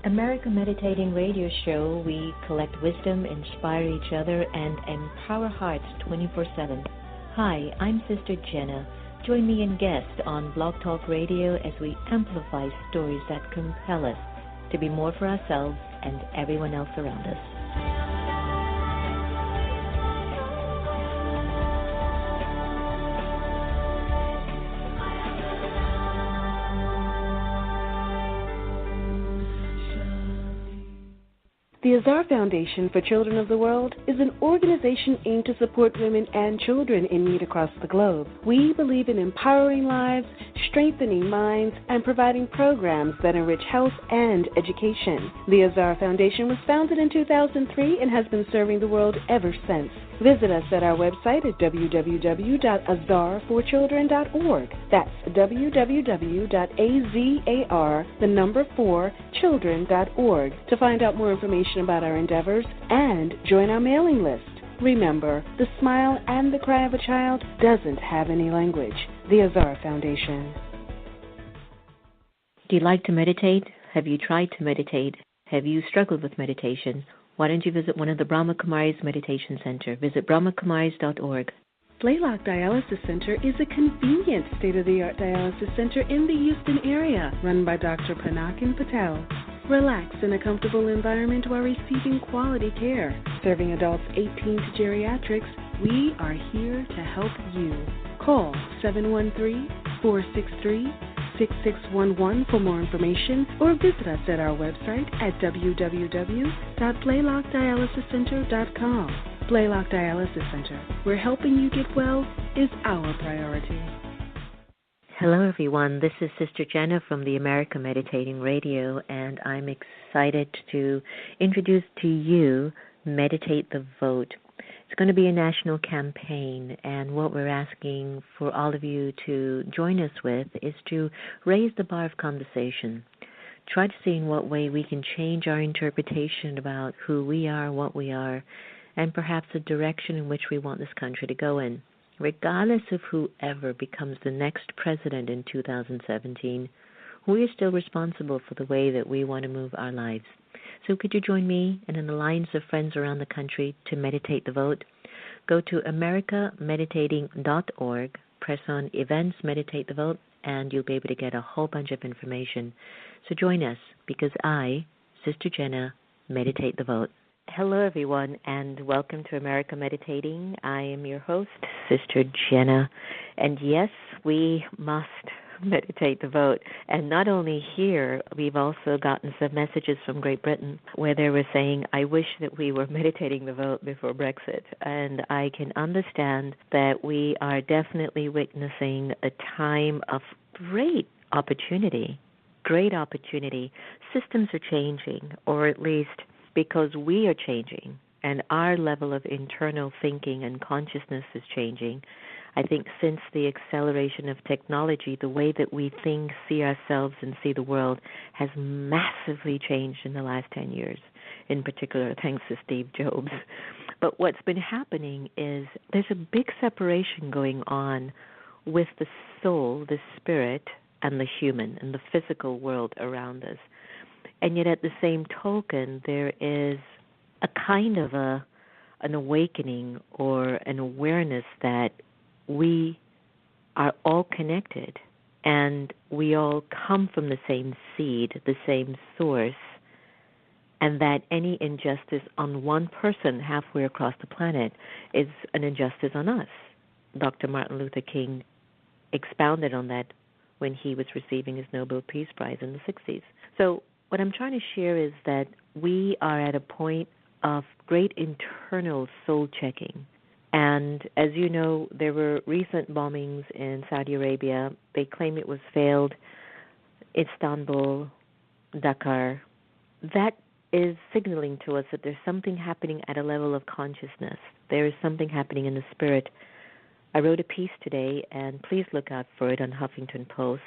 America Meditating Radio Show, we collect wisdom, inspire each other, and empower hearts 24/7. Hi, I'm Sister Jenna. Join me and guest on Blog Talk Radio as we amplify stories that compel us to be more for ourselves and everyone else around us. The Azar Foundation for Children of the World is an organization aimed to support women and children in need across the globe. We believe in empowering lives, strengthening minds, and providing programs that enrich health and education. The Azar Foundation was founded in 2003 and has been serving the world ever since. Visit us at our website at www.azar4children.org. That's www.azar4children.org to find out more information about our endeavors and join our mailing list. Remember, the smile and the cry of a child doesn't have any language. The Azar Foundation. Do you like to meditate? Have you tried to meditate? Have you struggled with meditation? Why don't you visit one of the Brahma Kumaris Meditation Center? Visit brahmakumaris.org. Blaylock Dialysis Center is a convenient state-of-the-art dialysis center in the Houston area, run by Dr. Panakin Patel. Relax in a comfortable environment while receiving quality care. Serving adults 18 to geriatrics, we are here to help you. Call 713-463-6611 for more information, or visit us at our website at www.blaylockdialysiscenter.com. Blaylock Dialysis Center, where helping you get well is our priority. Hello, everyone. This is Sister Jenna from the America Meditating Radio, and I'm excited to introduce to you Meditate the Vote. It's going to be a national campaign, and what we're asking for all of you to join us with is to raise the bar of conversation. Try to see in what way we can change our interpretation about who we are, what we are, and perhaps the direction in which we want this country to go in. Regardless of whoever becomes the next president in 2017, we are still responsible for the way that we want to move our lives. So could you join me and an alliance of friends around the country to meditate the vote? Go to americameditating.org, press on Events, Meditate the Vote, and you'll be able to get a whole bunch of information. So join us, because I, Sister Jenna, meditate the vote. Hello, everyone, and welcome to America Meditating. I am your host, Sister Jenna, and yes, we must meditate the vote. And not only here, we've also gotten some messages from Great Britain where they were saying, I wish that we were meditating the vote before Brexit. And I can understand that we are definitely witnessing a time of great opportunity. Systems are changing, or at least because we are changing and our level of internal thinking and consciousness is changing. I think since the acceleration of technology, the way that we think, see ourselves, and see the world has massively changed in the last 10 years, in particular thanks to Steve Jobs. But what's been happening is there's a big separation going on with the soul, the spirit, and the human, and the physical world around us. And yet at the same token, there is a kind of an awakening or an awareness that we are all connected and we all come from the same seed, the same source, and that any injustice on one person halfway across the planet is an injustice on us. Dr. Martin Luther King expounded on that when he was receiving his Nobel Peace Prize in the 60s. So what I'm trying to share is that we are at a point of great internal soul checking. And as you know, there were recent bombings in Saudi Arabia. They claim it was failed. Istanbul, Dakar. That is signaling to us that there's something happening at a level of consciousness. There is something happening in the spirit. I wrote a piece today, and please look out for it on Huffington Post.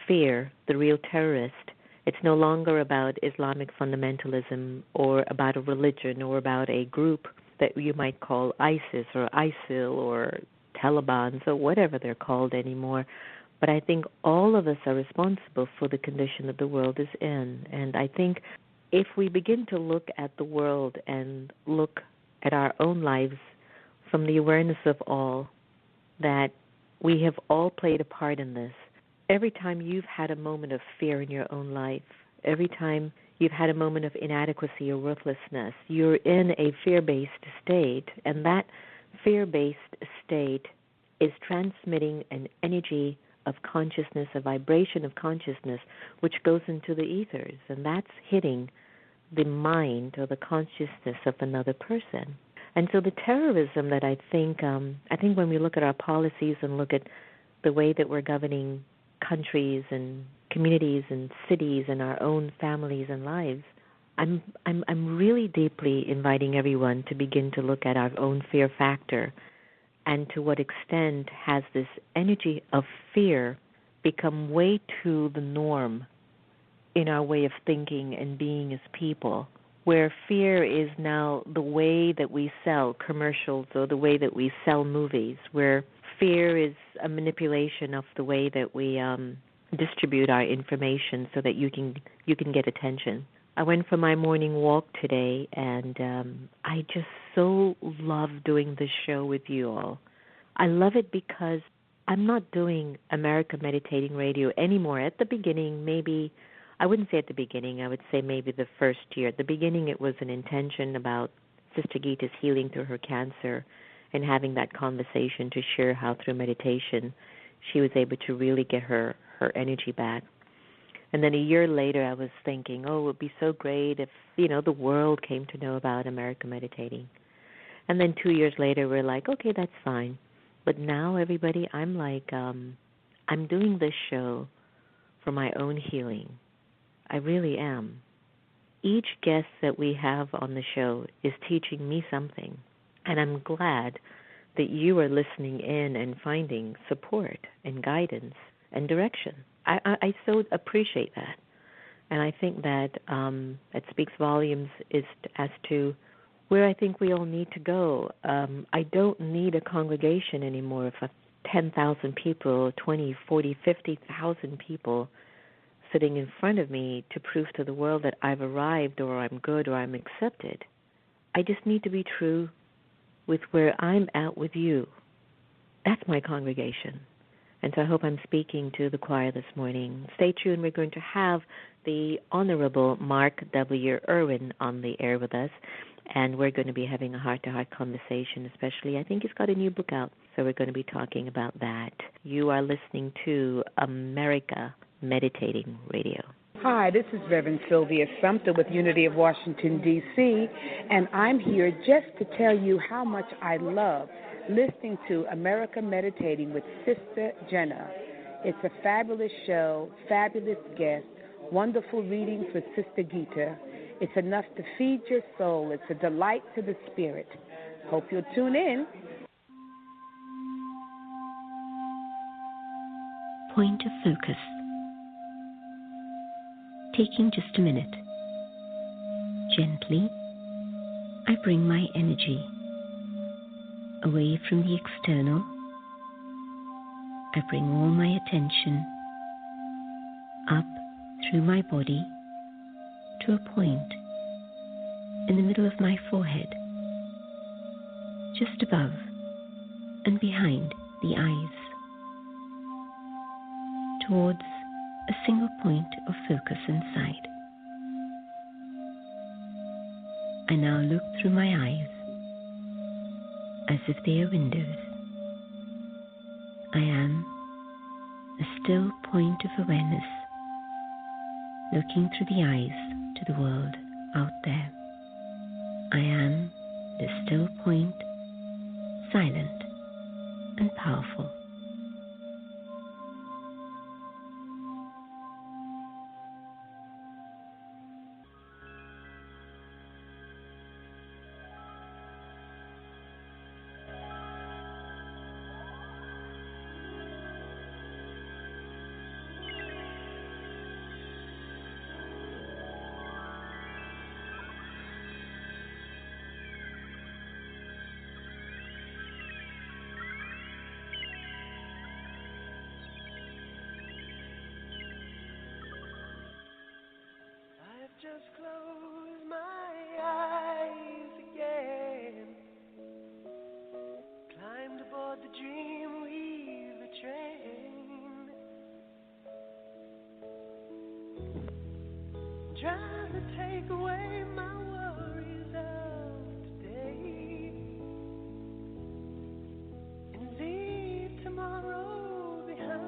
Fear, the real terrorist. It's no longer about Islamic fundamentalism or about a religion or about a group that you might call ISIS or ISIL or Taliban, so whatever they're called anymore. But I think all of us are responsible for the condition that the world is in. And I think if we begin to look at the world and look at our own lives from the awareness of all, that we have all played a part in this. Every time you've had a moment of fear in your own life, every time you've had a moment of inadequacy or worthlessness, you're in a fear-based state, and that fear-based state is transmitting an energy of consciousness, a vibration of consciousness, which goes into the ethers, and that's hitting the mind or the consciousness of another person. And so the terrorism that I think when we look at our policies and look at the way that we're governing countries and communities and cities and our own families and lives, I'm really deeply inviting everyone to begin to look at our own fear factor and to what extent has this energy of fear become way to the norm in our way of thinking and being as people, where fear is now the way that we sell commercials or the way that we sell movies, where fear is a manipulation of the way that we distribute our information so that you can get attention. I went for my morning walk today, and I just so love doing this show with you all. I love it because I'm not doing America Meditating Radio anymore. At the beginning, maybe, I wouldn't say at the beginning, I would say maybe the first year. At the beginning, it was an intention about Sister Gita's healing through her cancer and having that conversation to share how through meditation she was able to really get her energy back. And then a year later, I was thinking, it would be so great if, the world came to know about America Meditating. And then 2 years later, we're like, okay, that's fine. But now, everybody, I'm like, I'm doing this show for my own healing. I really am. Each guest that we have on the show is teaching me something, and I'm glad that you are listening in and finding support and guidance and direction. I so appreciate that, and I think that it speaks volumes as to where I think we all need to go. I don't need a congregation anymore of 10,000 people, 20, 40, 50,000 people sitting in front of me to prove to the world that I've arrived or I'm good or I'm accepted. I just need to be true with where I'm at with you. That's my congregation. And so I hope I'm speaking to the choir this morning. Stay tuned. We're going to have the Honorable Mark W. Erwin on the air with us, and we're going to be having a heart-to-heart conversation, especially I think he's got a new book out, so we're going to be talking about that. You are listening to America Meditating Radio. Hi, this is Reverend Sylvia Sumter with Unity of Washington, D.C., and I'm here just to tell you how much I love listening to America Meditating with Sister Jenna. It's a fabulous show, fabulous guest, wonderful reading for Sister Gita. It's enough to feed your soul. It's a delight to the spirit. Hope you'll tune in. Point of focus. Taking just a minute. Gently, I bring my energy away from the external. I bring all my attention up through my body to a point in the middle of my forehead, just above and behind the eyes, towards a single point of focus inside. I now look through my eyes as if they are windows. I am a still point of awareness looking through the eyes to the world out there. I am the still point, silent and powerful. just close my eyes again. Climbed aboard the Dreamweaver train. Trying to take away my worries of today and leave tomorrow behind.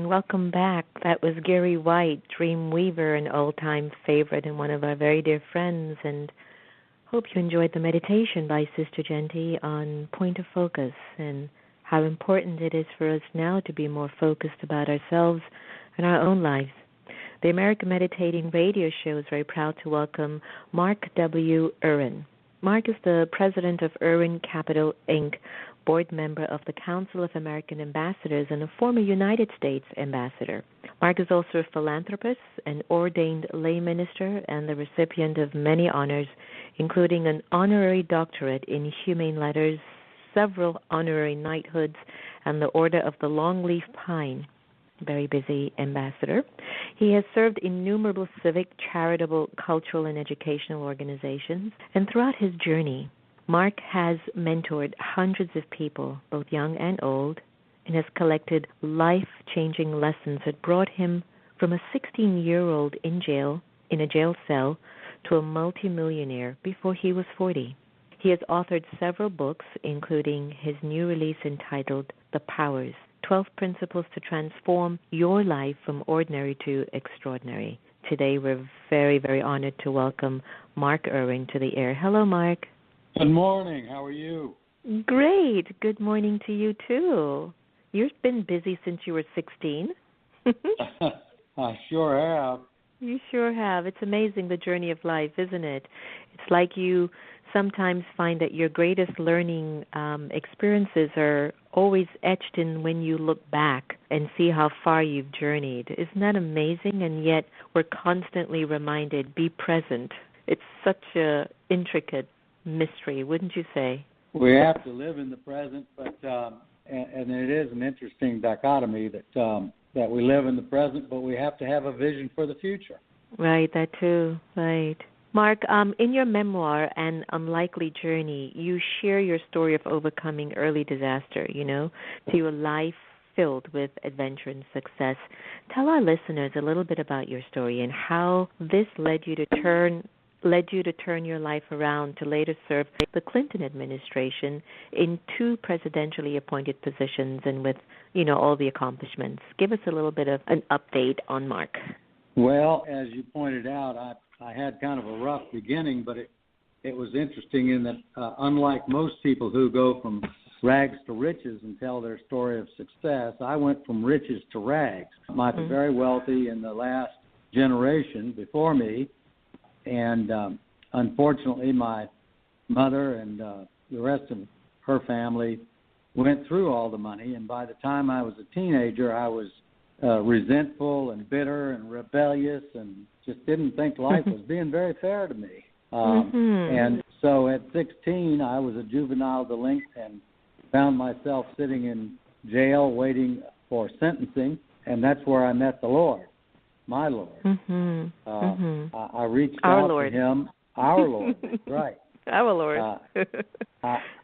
Welcome back. That was Gary White, Dreamweaver, an old-time favorite and one of our very dear friends. And hope you enjoyed the meditation by Sister Jenty on point of focus and how important it is for us now to be more focused about ourselves and our own lives. The American Meditating Radio Show is very proud to welcome Mark W. Erwin. Mark is the President of Erwin Capital, Inc., board member of the Council of American Ambassadors and a former United States ambassador. Mark is also a philanthropist, an ordained lay minister, and the recipient of many honors, including an Honorary Doctorate in Humane Letters, several Honorary Knighthoods, and the Order of the Longleaf Pine. Very busy ambassador. He has served innumerable civic, charitable, cultural, and educational organizations, and throughout his journey, Mark has mentored hundreds of people, both young and old, and has collected life-changing lessons that brought him from a 16-year-old in a jail cell, to a multimillionaire before he was 40. He has authored several books, including his new release entitled The Powers, 12 Principles to Transform Your Life from Ordinary to Extraordinary. Today we're very, very honored to welcome Mark Erwin to the air. Hello, Mark. Good morning. How are you? Great. Good morning to you, too. You've been busy since you were 16. I sure have. You sure have. It's amazing, the journey of life, isn't it? It's like you sometimes find that your greatest learning experiences are always etched in when you look back and see how far you've journeyed. Isn't that amazing? And yet we're constantly reminded, be present. It's such an intricate mystery, wouldn't you say? We have to live in the present, but and it is an interesting dichotomy that we live in the present, but we have to have a vision for the future. Right, that too. Right. Mark, in your memoir, An Unlikely Journey, you share your story of overcoming early disaster, to your life filled with adventure and success. Tell our listeners a little bit about your story and how this led you to turn your life around to later serve the Clinton administration in 2 presidentially appointed positions and with, all the accomplishments. Give us a little bit of an update on Mark. Well, as you pointed out, I had kind of a rough beginning, but it was interesting in that unlike most people who go from rags to riches and tell their story of success, I went from riches to rags. I was very wealthy in the last generation before me, and unfortunately my mother and the rest of her family went through all the money, and by the time I was a teenager, I was resentful and bitter and rebellious and just didn't think life was being very fair to me. And so at 16, I was a juvenile delinquent and found myself sitting in jail waiting for sentencing, and that's where I met the Lord, my Lord. I reached out to him, our Lord, right. Our Lord.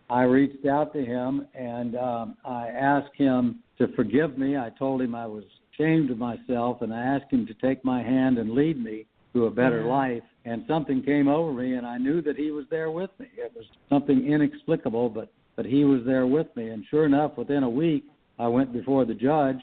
I reached out to him, and I asked him to forgive me. I told him I was ashamed of myself, and I asked him to take my hand and lead me to a better life. And something came over me, and I knew that he was there with me. It was something inexplicable, but he was there with me. And sure enough, within a week, I went before the judge,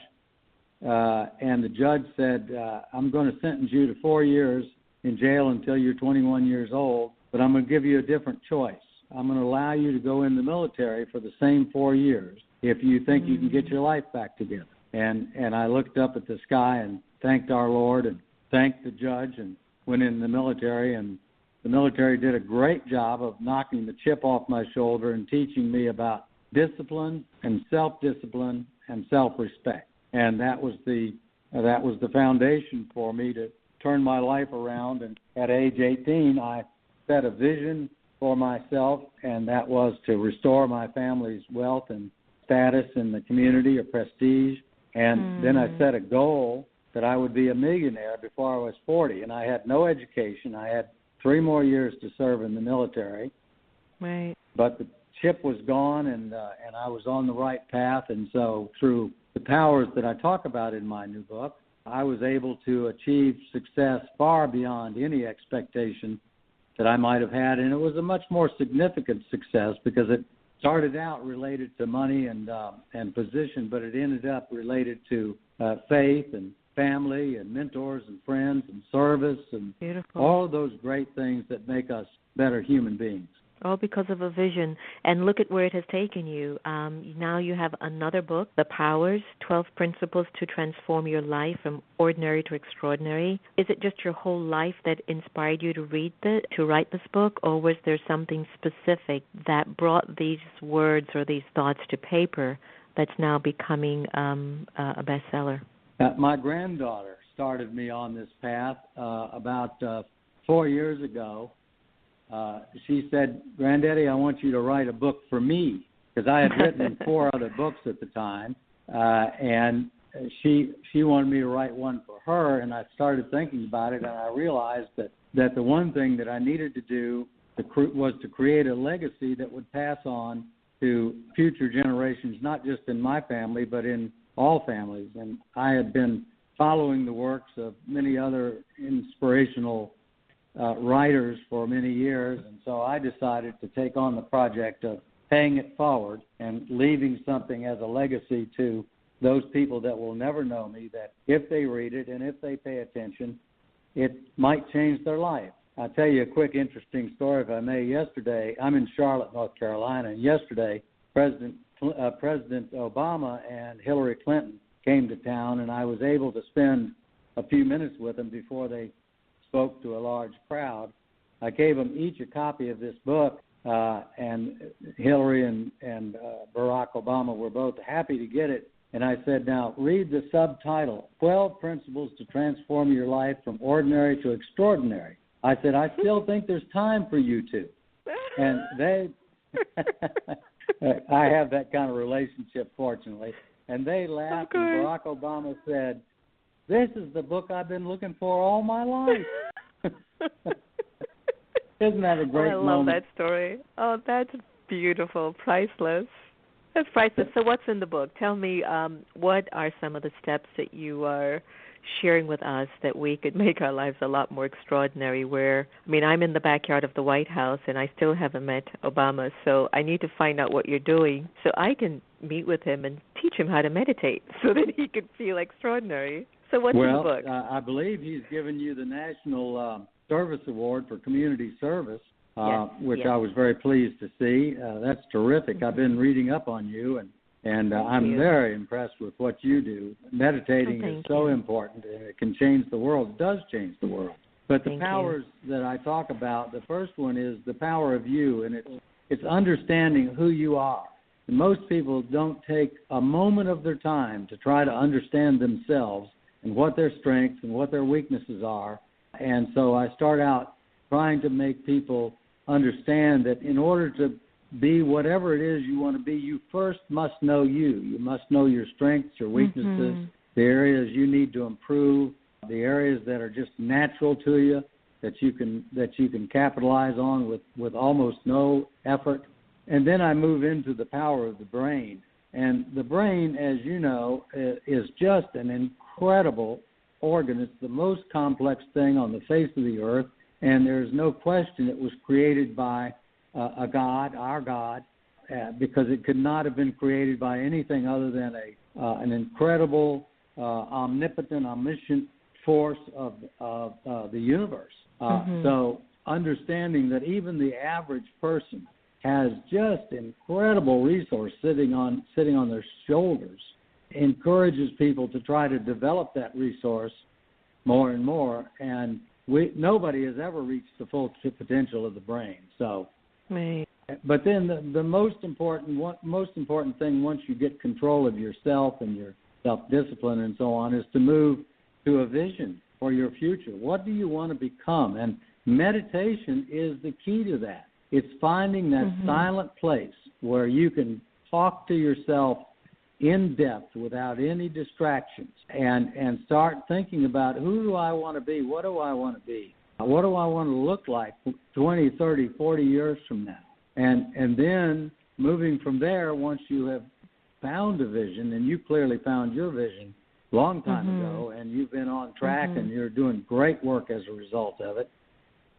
and the judge said, I'm going to sentence you to 4 years in jail until you're 21 years old, but I'm going to give you a different choice. I'm going to allow you to go in the military for the same 4 years if you think you can get your life back together. And I looked up at the sky and thanked our Lord and thanked the judge and went in the military. And the military did a great job of knocking the chip off my shoulder and teaching me about discipline and self-discipline and self-respect. And that was the foundation for me to turn my life around. And at age 18, I set a vision for myself, and that was to restore my family's wealth and status in the community or prestige. And then I set a goal that I would be a millionaire before I was 40. And I had no education. I had 3 more years to serve in the military. Right. But the chip was gone, and I was on the right path. And so through the powers that I talk about in my new book, I was able to achieve success far beyond any expectation that I might have had. And it was a much more significant success because it started out related to money and position, but it ended up related to faith and family and mentors and friends and service and all of those great things that make us better human beings. All because of a vision. And look at where it has taken you. Now you have another book, The Powers, 12 Principles to Transform Your Life from Ordinary to Extraordinary. Is it just your whole life that inspired you to write this book, or was there something specific that brought these words or these thoughts to paper that's now becoming a bestseller? My granddaughter started me on this path about 4 years ago. She said, "Granddaddy, I want you to write a book for me," because I had written 4 other books at the time, and she wanted me to write one for her. And I started thinking about it, and I realized that the one thing that I needed to do was to create a legacy that would pass on to future generations, not just in my family, but in all families. And I had been following the works of many other inspirational writers for many years, and so I decided to take on the project of paying it forward and leaving something as a legacy to those people that will never know me, that if they read it and if they pay attention, it might change their life. I'll tell you a quick interesting story, if I may. Yesterday, I'm in Charlotte, North Carolina, and yesterday President Obama and Hillary Clinton came to town, and I was able to spend a few minutes with them before they spoke to a large crowd. I gave them each a copy of this book, and Hillary and Barack Obama were both happy to get it. And I said, now read the subtitle, 12 Principles to Transform Your Life from Ordinary to Extraordinary. I said, I still think there's time for you two. And they, I have that kind of relationship, fortunately. And they laughed, and Barack Obama said, "This is the book I've been looking for all my life." Isn't that a great moment? I love that story. Oh, that's beautiful, priceless. That's priceless. So what's in the book? Tell me, what are some of the steps that you are sharing with us that we could make our lives a lot more extraordinary? I'm in the backyard of the White House, and I still haven't met Obama, so I need to find out what you're doing so I can meet with him and teach him how to meditate so that he could feel extraordinary. So what's in the book? I believe he's given you the National Service Award for Community Service, which I was very pleased to see. That's terrific. I've been reading up on you, and I'm very impressed with what you do. Meditating is so important, and it can change the world. It does change the world. But the powers that I talk about, the first one is the power of you, and it's understanding who you are. And most people don't take a moment of their time to try to understand themselves and what their strengths and what their weaknesses are. And so I start out trying to make people understand that in order to be whatever it is you want to be, you first must know you. You must know your strengths, your weaknesses, the areas you need to improve, the areas that are just natural to you that you can capitalize on with almost no effort. And then I move into the power of the brain. And the brain, as you know, is just an incredible organ. It's the most complex thing on the face of the earth, and there's no question it was created by a God, our God, because it could not have been created by anything other than an incredible, omnipotent, omniscient force of the universe. So understanding that even the average person has just incredible resource sitting on their shoulders encourages people to try to develop that resource more and more. And nobody has ever reached the full potential of the brain. So, but then the most important thing once you get control of yourself and your self-discipline and so on is to move to a vision for your future. What do you want to become? And meditation is the key to that. It's finding that silent place where you can talk to yourself in depth without any distractions and start thinking about who do I want to be? What do I want to be? What do I want to look like 20, 30, 40 years from now? And then moving from there, once you have found a vision, and you clearly found your vision a long time ago, and you've been on track and you're doing great work as a result of it.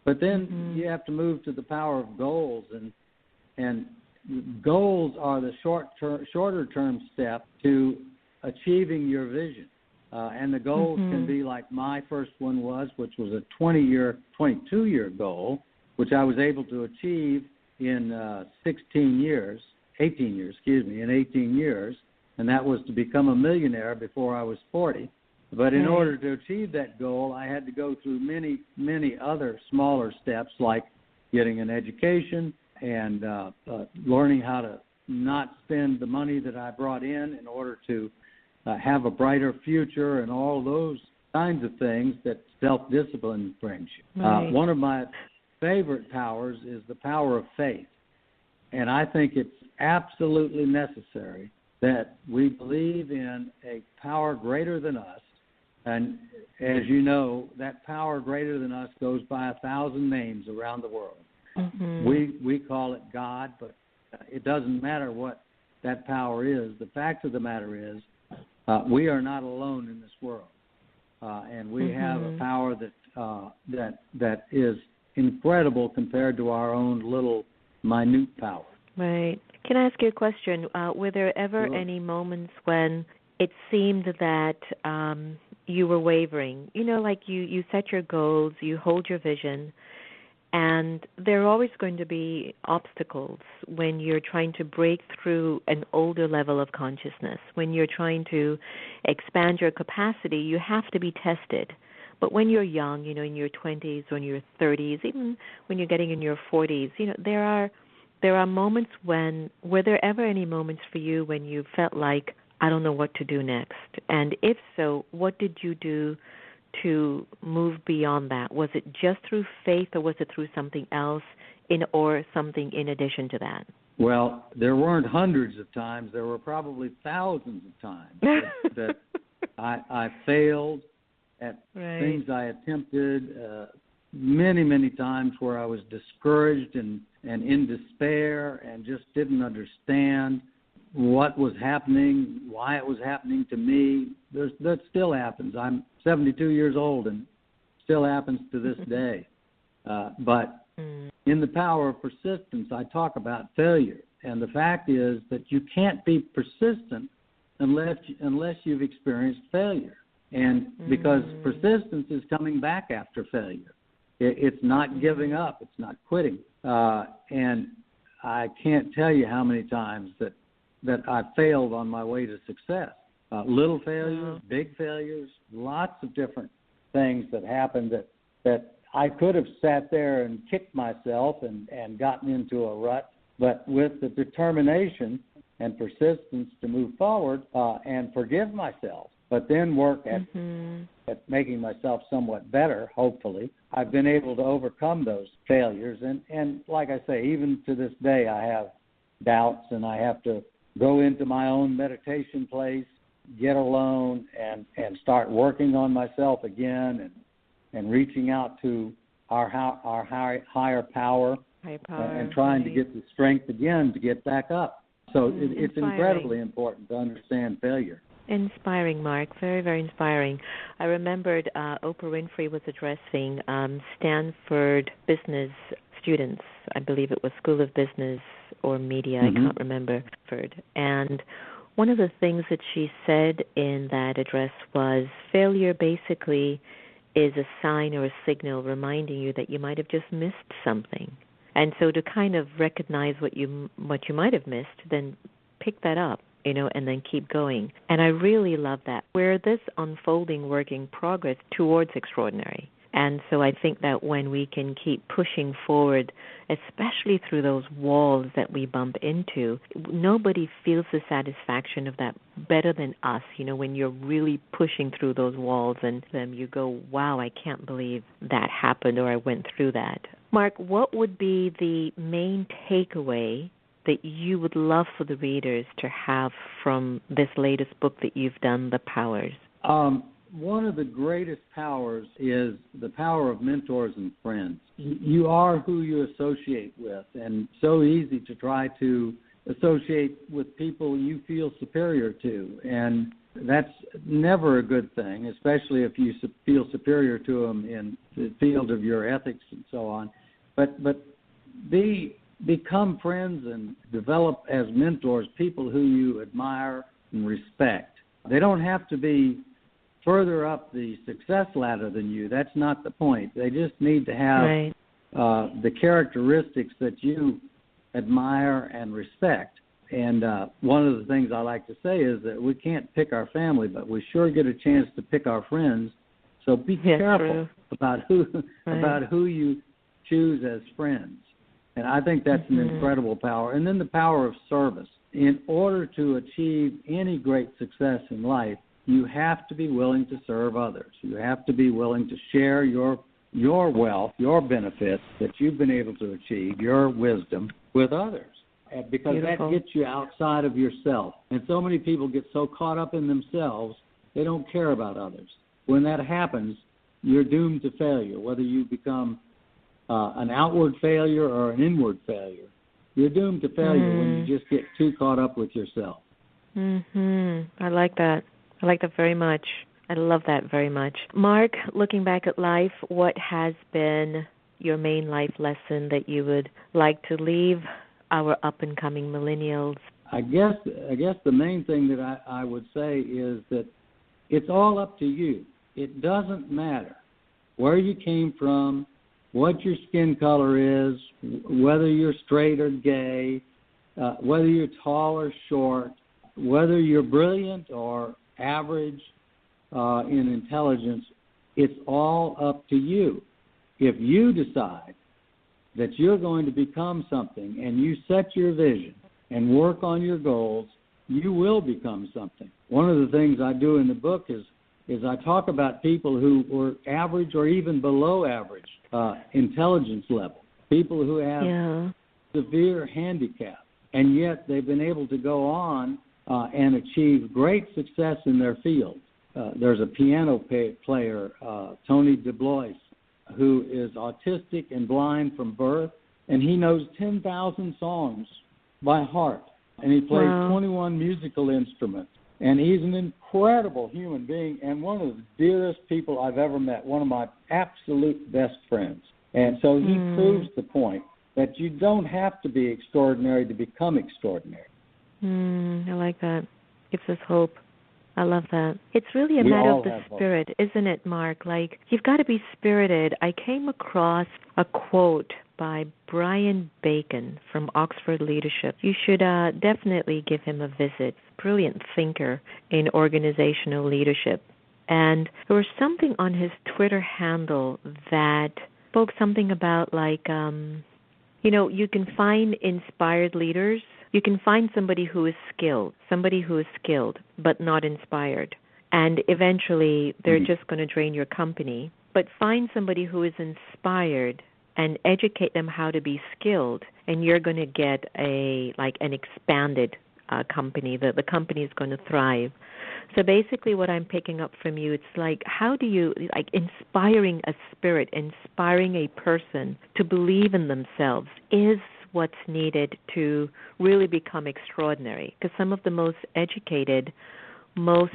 But then you have to move to the power of goals, and goals are the shorter term step to achieving your vision. And the goals can be like my first one was, which was a 22-year goal, which I was able to achieve in 18 years, and that was to become a millionaire before I was 40. But in order to achieve that goal, I had to go through many, many other smaller steps, like getting an education and learning how to not spend the money that I brought in order to have a brighter future, and all those kinds of things that self-discipline brings you. One of my favorite powers is the power of faith, and I think it's absolutely necessary that we believe in a power greater than us. And as you know, that power greater than us goes by 1,000 names around the world. We call it God, but it doesn't matter what that power is. The fact of the matter is we are not alone in this world, and we have a power that is incredible compared to our own little minute power. Right. Can I ask you a question? Were there ever any moments when it seemed that you were wavering? You know, like you set your goals, you hold your vision, and there are always going to be obstacles when you're trying to break through an older level of consciousness. When you're trying to expand your capacity, you have to be tested. But when you're young, you know, in your 20s or in your 30s, even when you're getting in your 40s, you know, there are moments when, were there ever any moments for you when you felt like, I don't know what to do next? And if so, what did you do to move beyond that? Was it just through faith, or was it through something else or something in addition to that? Well, there weren't hundreds of times. There were probably thousands of times that I failed at things I attempted, many, many times where I was discouraged and in despair and just didn't understand what was happening, why it was happening to me. That still happens. I'm 72 years old and still happens to this day. But in the power of persistence, I talk about failure. And the fact is that you can't be persistent unless you've experienced failure. And because persistence is coming back after failure. It's not giving up. It's not quitting. And I can't tell you how many times that I failed on my way to success. Little failures, big failures, lots of different things that happened that I could have sat there and kicked myself and gotten into a rut. But with the determination and persistence to move forward and forgive myself, but then work at making myself somewhat better, hopefully, I've been able to overcome those failures. And like I say, even to this day, I have doubts, and I have to go into my own meditation place, get alone, and start working on myself again and reaching out to our higher power, and trying to get the strength again to get back up. So it's incredibly important to understand failure. Inspiring, Mark. Very, very inspiring. I remembered Oprah Winfrey was addressing Stanford business students. I believe it was School of Business or Media. I can't remember. And one of the things that she said in that address was failure basically is a sign or a signal reminding you that you might have just missed something. And so to kind of recognize what you might have missed, then pick that up, and then keep going. And I really love that. We're this unfolding work in progress towards extraordinary. And so I think that when we can keep pushing forward, especially through those walls that we bump into, nobody feels the satisfaction of that better than us, when you're really pushing through those walls and then you go, wow, I can't believe that happened or I went through that. Mark, what would be the main takeaway that you would love for the readers to have from this latest book that you've done, The Powers? One of the greatest powers is the power of mentors and friends. You are who you associate with, and so easy to try to associate with people you feel superior to, and that's never a good thing, especially if you feel superior to them in the field of your ethics and so on. But become friends and develop as mentors people who you admire and respect. They don't have to be further up the success ladder than you. That's not the point. They just need to have the characteristics that you admire and respect. And one of the things I like to say is that we can't pick our family, but we sure get a chance to pick our friends. So be careful about who you choose as friends. And I think that's an incredible power. And then the power of service. In order to achieve any great success in life, you have to be willing to serve others. You have to be willing to share your wealth, your benefits that you've been able to achieve, your wisdom with others. Because that gets you outside of yourself. And so many people get so caught up in themselves, they don't care about others. When that happens, you're doomed to failure, whether you become an outward failure or an inward failure. You're doomed to failure when you just get too caught up with yourself. I like that. I like that very much. I love that very much. Mark, looking back at life, what has been your main life lesson that you would like to leave our up-and-coming millennials? I guess the main thing that I would say is that it's all up to you. It doesn't matter where you came from, what your skin color is, whether you're straight or gay, whether you're tall or short, whether you're brilliant or average in intelligence. It's all up to you. If you decide that you're going to become something and you set your vision and work on your goals, you will become something. One of the things I do in the book is I talk about people who were average or even below average intelligence level, people who have severe handicap, and yet they've been able to go on and achieve great success in their field. There's a piano player, Tony DeBlois, who is autistic and blind from birth, and he knows 10,000 songs by heart, and he plays 21 musical instruments. And he's an incredible human being and one of the dearest people I've ever met, one of my absolute best friends. And so he proves the point that you don't have to be extraordinary to become extraordinary. I like that. Gives us hope. I love that. It's really a matter of the spirit, isn't it, Mark? Like, you've got to be spirited. I came across a quote by Brian Bacon from Oxford Leadership. You should definitely give him a visit. Brilliant thinker in organizational leadership. And there was something on his Twitter handle that spoke something about, like, you can find inspired leaders. You can find somebody who is skilled, but not inspired. And eventually they're just going to drain your company. But find somebody who is inspired and educate them how to be skilled, and you're going to get an expanded company. The company is going to thrive. So basically what I'm picking up from you, it's like, how do you, inspiring a spirit, inspiring a person to believe in themselves is what's needed to really become extraordinary. Because some of the most educated, most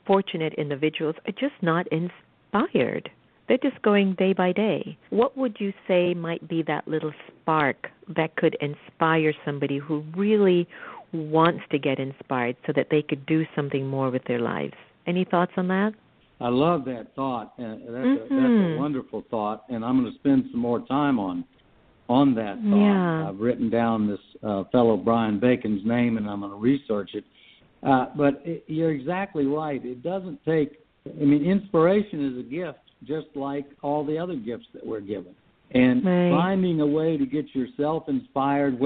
fortunate individuals are just not inspired. They're just going day by day. What would you say might be that little spark that could inspire somebody who really wants to get inspired so that they could do something more with their lives? Any thoughts on that? I love that thought. That's a wonderful thought, and I'm going to spend some more time on that thought. Yeah. I've written down this fellow Brian Bacon's name, and I'm going to research it. But you're exactly right. It doesn't take, inspiration is a gift, just like all the other gifts that we're given. And finding a way to get yourself inspired,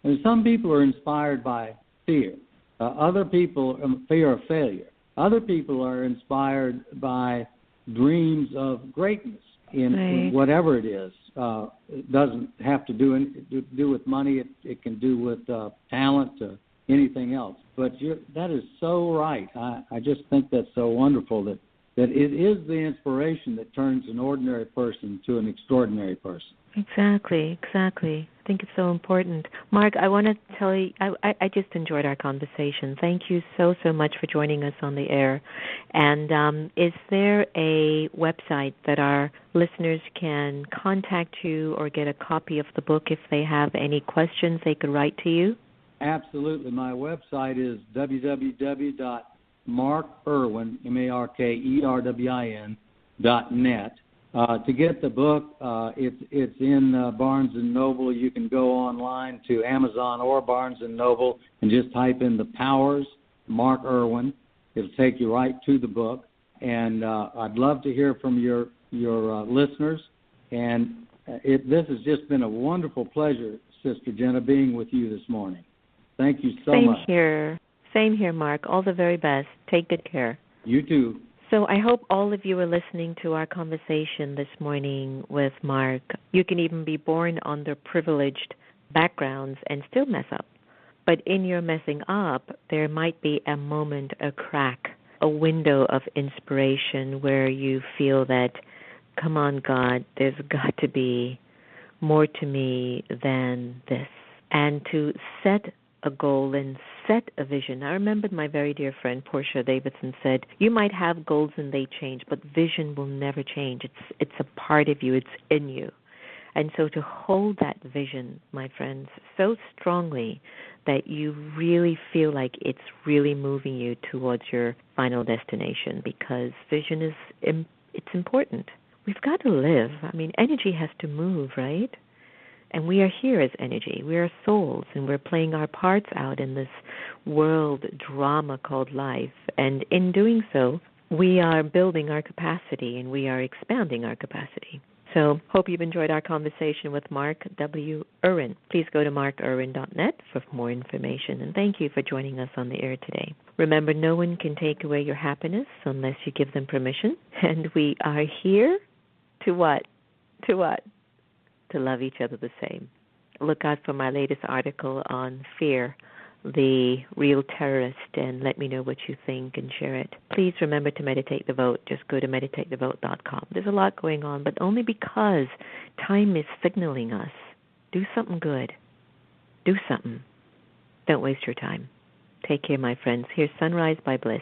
and some people are inspired by fear. Other people, fear of failure. Other people are inspired by dreams of greatness in whatever it is. It doesn't have to do with money. It can do with talent, anything else. But that is so right. I just think that's so wonderful that it is the inspiration that turns an ordinary person to an extraordinary person. Exactly. I think it's so important. Mark, I want to tell you, I just enjoyed our conversation. Thank you so much for joining us on the air. And is there a website that our listeners can contact you or get a copy of the book if they have any questions they could write to you? Absolutely. My website is www.mark-w-erwin, markerwin.net. To get the book, it's in Barnes & Noble. You can go online to Amazon or Barnes & Noble and just type in The Powers, Mark Erwin. It'll take you right to the book. And I'd love to hear from your listeners. And this has just been a wonderful pleasure, Sister Jenna, being with you this morning. Thank you so much. Same here, Mark. All the very best. Take good care. You too. So I hope all of you are listening to our conversation this morning with Mark. You can even be born under privileged backgrounds and still mess up. But in your messing up, there might be a moment, a crack, a window of inspiration where you feel that, come on, God, there's got to be more to me than this. And to set a goal and set a vision. I remembered my very dear friend Portia Davidson said, you might have goals and they change, but vision will never change. It's a part of you. It's in you. And so to hold that vision, my friends, so strongly that you really feel like it's really moving you towards your final destination, because vision it's important. We've got to live. Energy has to move, right? And we are here as energy. We are souls, and we're playing our parts out in this world drama called life. And in doing so, we are building our capacity, and we are expanding our capacity. So hope you've enjoyed our conversation with Mark W. Erwin. Please go to mark-w-erwin.net for more information. And thank you for joining us on the air today. Remember, no one can take away your happiness unless you give them permission. And we are here to what? To love each other the same. Look out for my latest article on fear the real terrorist, and let me know what you think and share it. Please remember to meditate the vote. Just go to meditatethevote.com. There's a lot going on, but only because time is signaling us. Do something good. Do something. Don't waste your time. Take care, my friends. Here's Sunrise by Bliss.